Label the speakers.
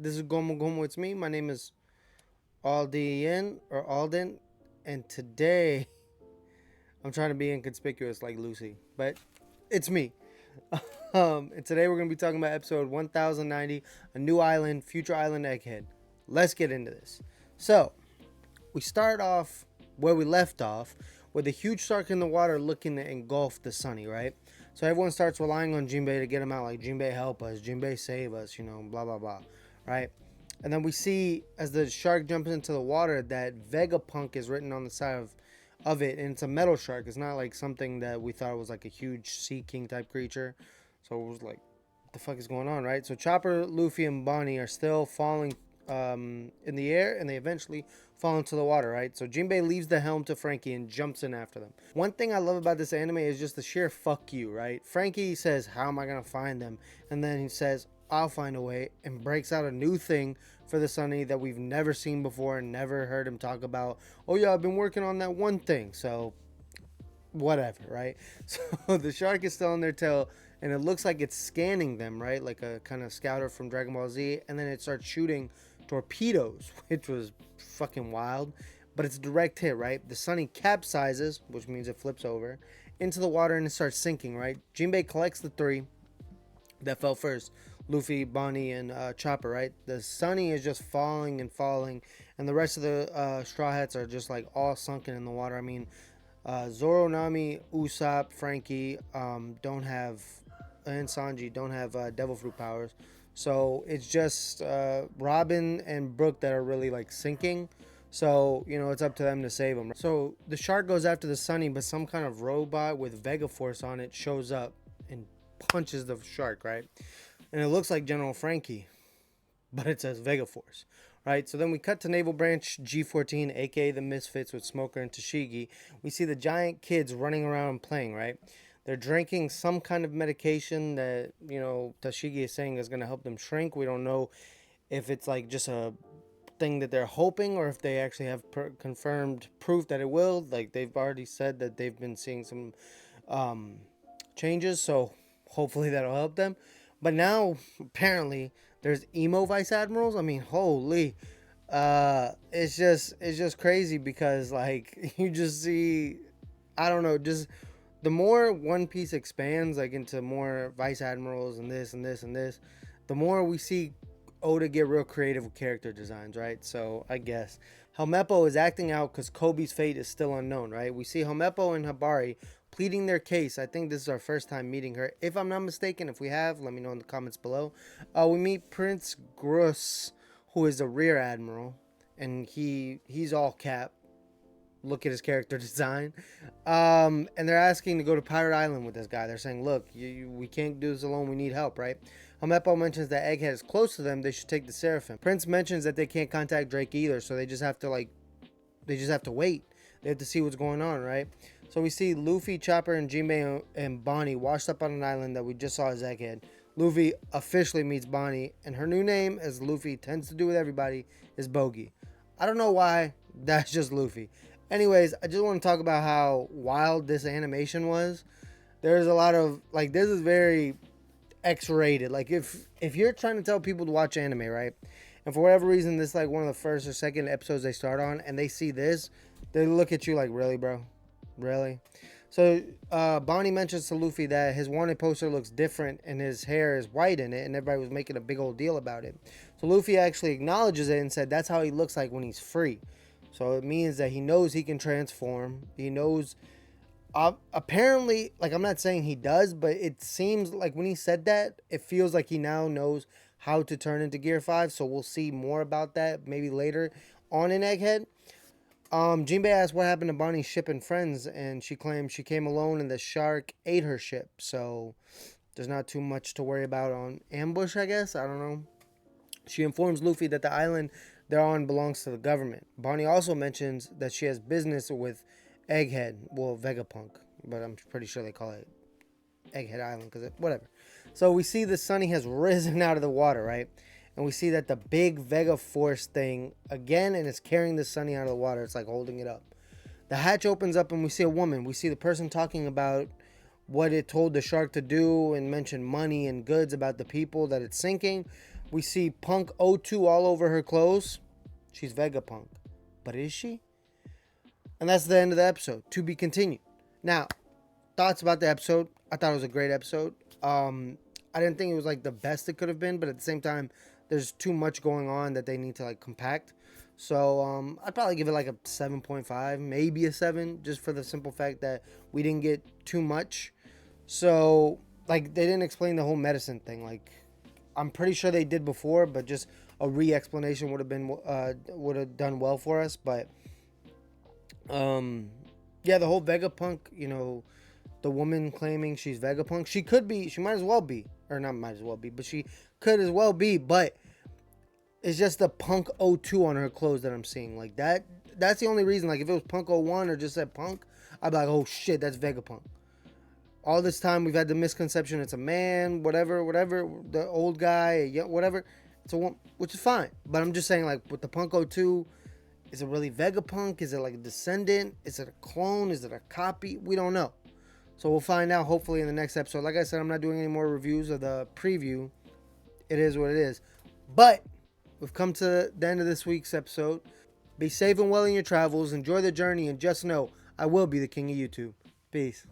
Speaker 1: This is Gomu Gomu. It's me. My name is Alden, and today I'm trying to be inconspicuous like Lucy, but it's me. And today we're gonna be talking about episode 1090, a new island, future island Egghead. Let's get into this. So we start off where we left off with a huge shark in the water looking to engulf the Sunny, right? So everyone starts relying on Jinbe to get him out, like Jinbe help us, Jinbe save us, blah blah blah, right? And then we see as the shark jumps into the water that vegapunk is written on the side of it, and it's a metal shark. It's not like something that we thought was like a huge sea king type creature. So it was like, what the fuck is going on, right? So Chopper, Luffy, and Bonney are still falling in the air, and they eventually fall into the water, right? So Jinbe leaves the helm to Franky and jumps in after them. One thing I love about this anime is just the sheer fuck you, right? Franky says, how am I gonna find them? And then he says, I'll find a way, and breaks out a new thing for the Sunny that we've never seen before and never heard him talk about. Oh yeah, I've been working on that one thing. So whatever, right? So the shark is still on their tail, and it looks like it's scanning them, right? Like a kind of scouter from Dragon Ball Z, and then it starts shooting torpedoes, which was fucking wild. But it's a direct hit, right? The Sunny capsizes, which means it flips over, into the water and it starts sinking, right? Jinbei collects the three that fell first. Luffy, Bonney, and Chopper, right? The Sunny is just falling and falling, and the rest of the Straw Hats are just like all sunken in the water. I mean, Zoro, Nami, Usopp, Franky don't have, and Sanji don't have Devil Fruit powers. So it's just Robin and Brook that are really like sinking. So, it's up to them to save them. So the shark goes after the Sunny, but some kind of robot with Vega Force on it shows up and punches the shark, right? And it looks like General Franky, but it says Vega Force, right? So then we cut to Naval Branch G14, aka the Misfits with Smoker and Tashigi. We see the giant kids running around playing, right? They're drinking some kind of medication that, Tashigi is saying is going to help them shrink. We don't know if it's like just a thing that they're hoping or if they actually have confirmed proof that it will. Like they've already said that they've been seeing some changes, so hopefully that'll help them. But now apparently there's emo vice admirals. I mean, holy, it's just crazy because like you just see, I don't know, just the more One Piece expands like into more vice admirals and this and this and this, the more we see Oda get real creative with character designs, right? So I guess Helmeppo is acting out because Kobe's fate is still unknown, right? We see Helmeppo and Habari pleading their case. I think this is our first time meeting her. If I'm not mistaken, if we have, let me know in the comments below. We meet Prince Gruss, who is a rear admiral, and he's all cap. Look at his character design. And they're asking to go to Pirate Island with this guy. They're saying, look, we can't do this alone. We need help, right? Helmeppo mentions that Egghead is close to them. They should take the Seraphim. Prince mentions that they can't contact Drake either, so they just have to wait. They have to see what's going on, right? So we see Luffy, Chopper, and Jinbe and Bonney washed up on an island that we just saw as Egghead. Luffy officially meets Bonney, and her new name, as Luffy tends to do with everybody, is Bogey. I don't know why. That's just Luffy. Anyways, I just want to talk about how wild this animation was. There's a lot of like, this is very X-rated. Like if you're trying to tell people to watch anime, right, and for whatever reason this is like one of the first or second episodes they start on, and they see this, they look at you like, really, bro, really? So Bonnie mentions to Luffy that his wanted poster looks different and his hair is white in it, and everybody was making a big old deal about it. So Luffy actually acknowledges it and said that's how he looks like when he's free. So it means that he knows he can transform. He knows, apparently, like, I'm not saying he does, but it seems like when he said that, it feels like he now knows how to turn into Gear 5. So we'll see more about that maybe later on in Egghead. Jinbei asked what happened to Bonnie's ship and friends, and she claims she came alone and the shark ate her ship. So there's not too much to worry about on ambush, I guess. I don't know. She informs Luffy that the island they're on belongs to the government. Bonnie also mentions that she has business with Egghead, well, Vegapunk, but I'm pretty sure they call it Egghead Island because whatever. So we see the Sunny has risen out of the water, right? And we see that the big Vega Force thing again, and it's carrying the Sunny out of the water. It's like holding it up. The hatch opens up and we see a woman. We see the person talking about what it told the shark to do and mention money and goods about the people that it's sinking. We see Punk O2 all over her clothes. She's Vegapunk. But is she? And that's the end of the episode. To be continued. Now, thoughts about the episode. I thought it was a great episode. I didn't think it was like the best it could have been, but at the same time, there's too much going on that they need to like compact. So I'd probably give it like a 7.5, maybe a 7, just for the simple fact that we didn't get too much. So like they didn't explain the whole medicine thing. Like I'm pretty sure they did before, but just a re-explanation would have done well for us. But yeah, the whole Vegapunk, the woman claiming she's Vegapunk, she might as well be, or not might as well be, but she could as well be. But it's just the Punk O2 on her clothes that I'm seeing. Like that's the only reason. Like if it was Punk O1 or just said Punk, I'd be like, oh shit, that's Vegapunk. All this time we've had the misconception it's a man, whatever, the old guy, whatever. It's a woman, which is fine. But I'm just saying, like with the Punk O2, is it really Vegapunk? Is it like a descendant? Is it a clone? Is it a copy? We don't know. So we'll find out hopefully in the next episode. Like I said, I'm not doing any more reviews of the preview. It is what it is. But we've come to the end of this week's episode. Be safe and well in your travels. Enjoy the journey. And just know, I will be the king of YouTube. Peace.